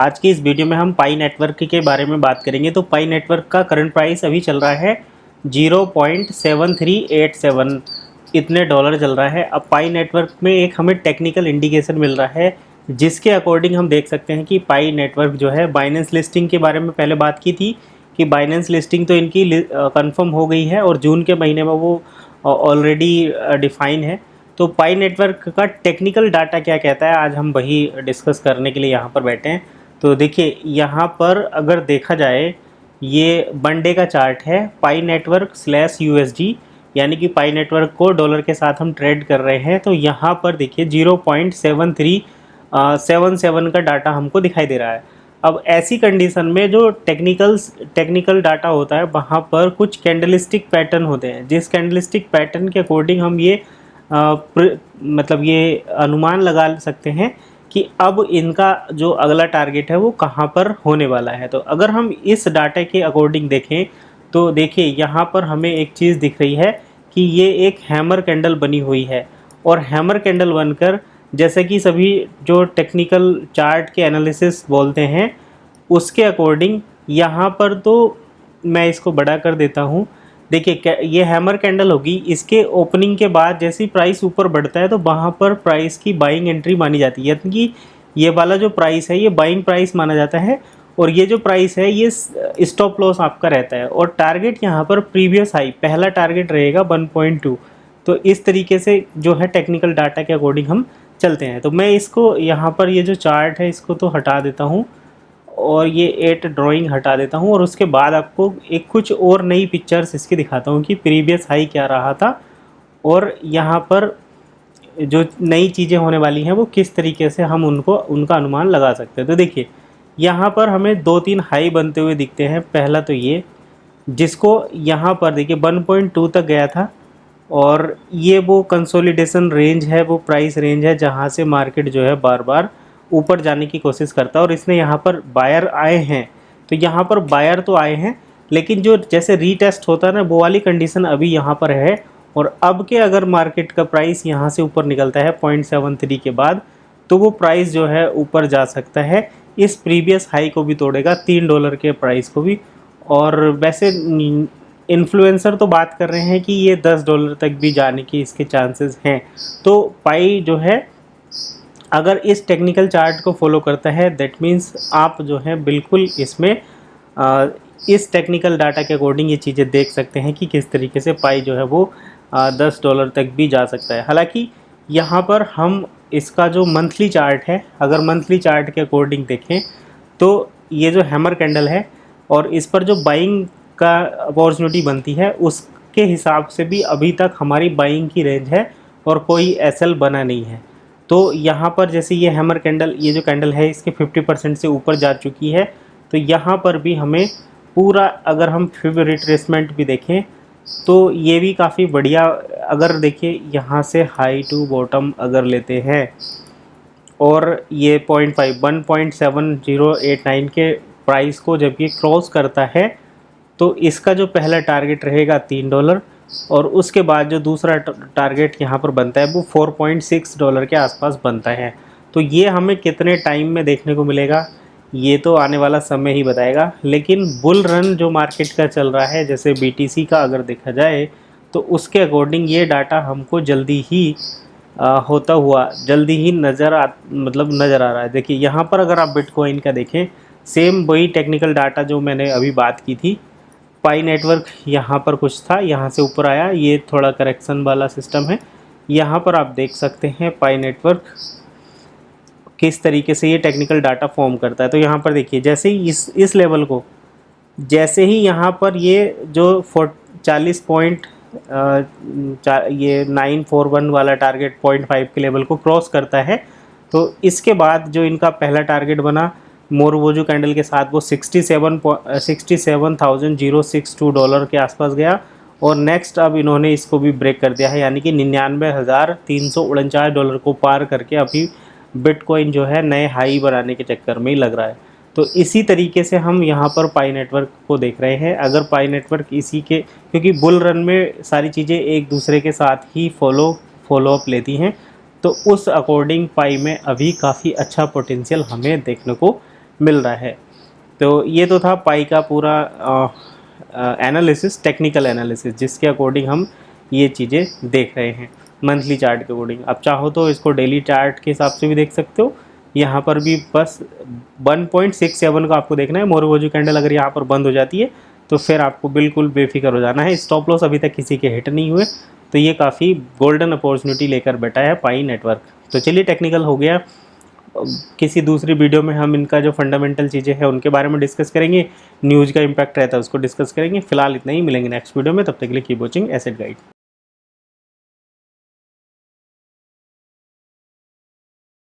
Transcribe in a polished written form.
आज की इस वीडियो में हम पाई नेटवर्क के बारे में बात करेंगे। तो पाई नेटवर्क का करंट प्राइस अभी चल रहा है 0.7387 इतने डॉलर चल रहा है। अब पाई नेटवर्क में एक हमें टेक्निकल इंडिकेशन मिल रहा है जिसके अकॉर्डिंग हम देख सकते हैं कि पाई नेटवर्क जो है, बाइनेंस लिस्टिंग के बारे में पहले बात की थी कि बाइनेंस लिस्टिंग तो इनकी कंफर्म हो गई है और जून के महीने में वो ऑलरेडी डिफाइन है। तो पाई नेटवर्क का टेक्निकल डाटा क्या कहता है, आज हम वही डिस्कस करने के लिए यहाँ पर बैठे हैं। तो देखिए यहाँ पर अगर देखा जाए, ये वन डे का चार्ट है पाई नेटवर्क स्लैश यूएसडी, यानी कि पाई नेटवर्क को डॉलर के साथ हम ट्रेड कर रहे हैं। तो यहाँ पर देखिए 0.7377 का डाटा हमको दिखाई दे रहा है। अब ऐसी कंडीशन में जो टेक्निकल डाटा होता है वहाँ पर कुछ कैंडलिस्टिक पैटर्न होते हैं, जिस कैंडलिस्टिक पैटर्न के अकॉर्डिंग हम ये मतलब ये अनुमान लगा सकते हैं कि अब इनका जो अगला टारगेट है वो कहाँ पर होने वाला है। तो अगर हम इस डाटा के अकॉर्डिंग देखें तो देखिए यहाँ पर हमें एक चीज़ दिख रही है कि ये एक हैमर कैंडल बनी हुई है, और हैमर कैंडल बनकर, जैसे कि सभी जो टेक्निकल चार्ट के एनालिसिस बोलते हैं उसके अकॉर्डिंग, यहाँ पर तो मैं इसको बड़ा कर देता हूँ। देखिए ये हैमर कैंडल होगी, इसके ओपनिंग के बाद जैसी प्राइस ऊपर बढ़ता है तो वहाँ पर प्राइस की बाइंग एंट्री मानी जाती है, यानी कि ये वाला जो प्राइस है ये बाइंग प्राइस माना जाता है, और ये जो प्राइस है ये स्टॉप लॉस आपका रहता है। और टारगेट यहाँ पर प्रीवियस हाई, पहला टारगेट रहेगा 1.2। तो इस तरीके से जो है टेक्निकल डाटा के अकॉर्डिंग हम चलते हैं। तो मैं इसको यहाँ पर ये जो चार्ट है इसको तो हटा देता हूँ और ये 8 ड्राइंग हटा देता हूँ, और उसके बाद आपको एक कुछ और नई पिक्चर्स इसकी दिखाता हूँ कि प्रीवियस हाई क्या रहा था और यहाँ पर जो नई चीज़ें होने वाली हैं वो किस तरीके से हम उनका अनुमान लगा सकते हैं। तो देखिए यहाँ पर हमें 2-3 हाई बनते हुए दिखते हैं। पहला तो ये, जिसको यहाँ पर देखिए 1.2 तक गया था, और ये वो कंसोलिडेशन रेंज है, वो प्राइस रेंज है जहाँ से मार्केट जो है बार बार ऊपर जाने की कोशिश करता है। और इसने यहाँ पर बायर आए हैं, तो यहाँ पर बायर तो आए हैं, लेकिन जो जैसे रीटेस्ट होता है ना, वो वाली कंडीशन अभी यहाँ पर है। और अब के अगर मार्केट का प्राइस यहाँ से ऊपर निकलता है 0.73 के बाद, तो वो प्राइस जो है ऊपर जा सकता है, इस प्रीवियस हाई को भी तोड़ेगा, $3 के प्राइस को भी। और वैसे इन्फ्लुएंसर तो बात कर रहे हैं कि ये $10 तक भी जाने की इसके चांसेस हैं। तो पाई जो है अगर इस टेक्निकल चार्ट को फॉलो करता है, दैट मीन्स आप जो है बिल्कुल इसमें इस टेक्निकल डाटा के अकॉर्डिंग ये चीज़ें देख सकते हैं कि किस तरीके से पाई जो है वो $10 तक भी जा सकता है। हालांकि यहाँ पर हम इसका जो मंथली चार्ट है, अगर मंथली चार्ट के अकॉर्डिंग देखें तो ये जो हैमर कैंडल है और इस पर जो बाइंग का अपॉर्चुनिटी बनती है, उसके हिसाब से भी अभी तक हमारी बाइंग की रेंज है और कोई एसएल बना नहीं है। तो यहाँ पर जैसे ये हैमर कैंडल, ये जो कैंडल है इसके 50% से ऊपर जा चुकी है, तो यहाँ पर भी हमें पूरा, अगर हम फिब रिट्रेसमेंट भी देखें तो ये भी काफ़ी बढ़िया। अगर देखिए यहाँ से हाई टू बॉटम अगर लेते हैं और ये 1.7089 के प्राइस को जब ये क्रॉस करता है तो इसका जो पहला टारगेट रहेगा $3, और उसके बाद जो दूसरा टारगेट यहाँ पर बनता है वो $4.6 के आसपास बनता है। तो ये हमें कितने टाइम में देखने को मिलेगा ये तो आने वाला समय ही बताएगा। लेकिन बुल रन जो मार्केट का चल रहा है, जैसे BTC का अगर देखा जाए, तो उसके अकॉर्डिंग ये डाटा हमको जल्दी ही होता हुआ जल्दी ही नज़र आ रहा है। देखिए यहाँ पर अगर आप बिटकॉइन का देखें, सेम वही टेक्निकल डाटा जो मैंने अभी बात की थी, पाई नेटवर्क यहाँ पर कुछ था, यहाँ से ऊपर आया, ये थोड़ा करेक्शन वाला सिस्टम है। यहाँ पर आप देख सकते हैं पाई नेटवर्क किस तरीके से ये टेक्निकल डाटा फॉर्म करता है। तो यहाँ पर देखिए जैसे ही इस लेवल को, जैसे ही यहाँ पर ये जो 40 पॉइंट ये 941 वाला टारगेट 0.5 के लेवल को क्रॉस करता है, तो इसके बाद जो इनका पहला टारगेट बना मोरवोजू कैंडल के साथ, वो 67,062 डॉलर के आसपास गया, और नेक्स्ट अब इन्होंने इसको भी ब्रेक कर दिया है, यानी कि $99,349 को पार करके अभी बिटकॉइन जो है नए हाई बनाने के चक्कर में ही लग रहा है। तो इसी तरीके से हम यहाँ पर पाई नेटवर्क को देख रहे हैं। अगर पाई नेटवर्क इसी के, क्योंकि बुल रन में सारी चीज़ें एक दूसरे के साथ ही फॉलो अप लेती हैं, तो उस अकॉर्डिंग पाई में अभी काफ़ी अच्छा पोटेंशियल हमें देखने को मिल रहा है। तो ये तो था पाई का पूरा एनालिसिस, टेक्निकल एनालिसिस, जिसके अकॉर्डिंग हम ये चीज़ें देख रहे हैं मंथली चार्ट के अकॉर्डिंग। अब चाहो तो इसको डेली चार्ट के हिसाब से भी देख सकते हो। यहाँ पर भी बस 1.67 का आपको देखना है। मोरवोजी कैंडल अगर यहाँ पर बंद हो जाती है तो फिर आपको बिल्कुल बेफिक्र हो जाना है। स्टॉप लॉस अभी तक किसी के हिट नहीं हुए, तो ये काफ़ी गोल्डन अपॉर्चुनिटी लेकर बैठा है पाई नेटवर्क। तो चलिए, टेक्निकल हो गया। किसी दूसरी वीडियो में हम इनका जो फंडामेंटल चीज़ें हैं उनके बारे में डिस्कस करेंगे, न्यूज़ का इम्पैक्ट रहता है उसको डिस्कस करेंगे। फिलहाल इतना ही, मिलेंगे नेक्स्ट वीडियो में। तब तक के लिए कीप वॉचिंग एसेट गाइड।